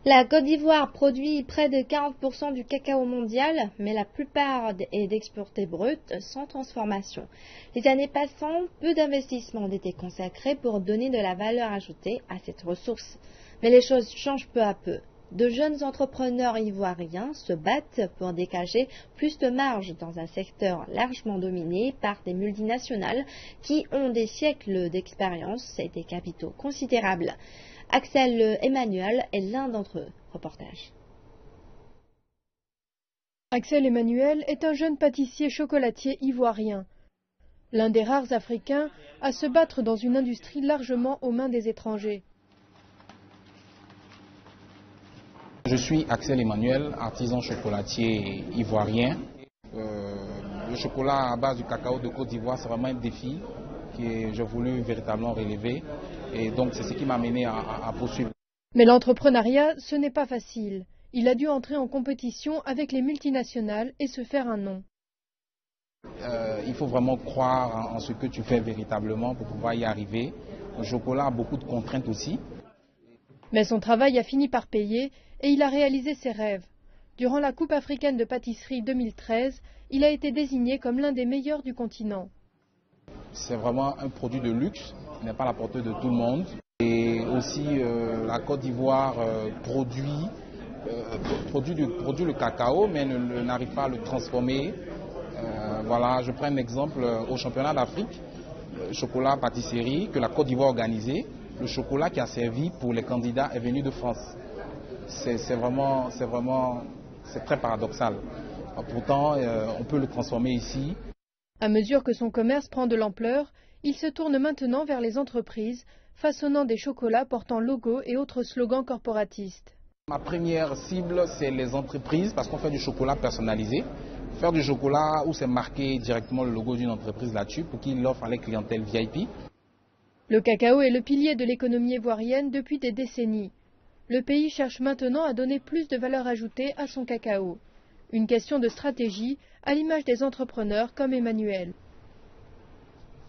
La Côte d'Ivoire produit près de 40% du cacao mondial, mais la plupart est d'exportés bruts, sans transformation. Les années passant, peu d'investissements ont été consacrés pour donner de la valeur ajoutée à cette ressource. Mais les choses changent peu à peu. De jeunes entrepreneurs ivoiriens se battent pour dégager plus de marge dans un secteur largement dominé par des multinationales qui ont des siècles d'expérience et des capitaux considérables. Axel Emmanuel est l'un d'entre eux. Reportage. Axel Emmanuel est un jeune pâtissier chocolatier ivoirien. L'un des rares Africains à se battre dans une industrie largement aux mains des étrangers. Je suis Axel Emmanuel, artisan chocolatier ivoirien. Le chocolat à base du cacao de Côte d'Ivoire, c'est vraiment un défi que j'ai voulu véritablement relever. Et donc c'est ce qui m'a amené à poursuivre. Mais l'entrepreneuriat, ce n'est pas facile. Il a dû entrer en compétition avec les multinationales et se faire un nom. Il faut vraiment croire en ce que tu fais véritablement pour pouvoir y arriver. Le chocolat a beaucoup de contraintes aussi. Mais son travail a fini par payer et il a réalisé ses rêves. Durant la Coupe africaine de pâtisserie 2013, il a été désigné comme l'un des meilleurs du continent. C'est vraiment un produit de luxe qui n'est pas à la portée de tout le monde. Et aussi la Côte d'Ivoire produit le cacao mais n'arrive pas à le transformer. Voilà, je prends un exemple au championnat d'Afrique, chocolat pâtisserie que la Côte d'Ivoire a organisé. Le chocolat qui a servi pour les candidats est venu de France. C'est très paradoxal. Pourtant, on peut le transformer ici. À mesure que son commerce prend de l'ampleur, il se tourne maintenant vers les entreprises, façonnant des chocolats portant logo et autres slogans corporatistes. Ma première cible, c'est les entreprises parce qu'on fait du chocolat personnalisé. Faire du chocolat où c'est marqué directement le logo d'une entreprise là-dessus pour qu'il l'offre à la clientèle VIP. Le cacao est le pilier de l'économie ivoirienne depuis des décennies. Le pays cherche maintenant à donner plus de valeur ajoutée à son cacao. Une question de stratégie, à l'image des entrepreneurs comme Emmanuel.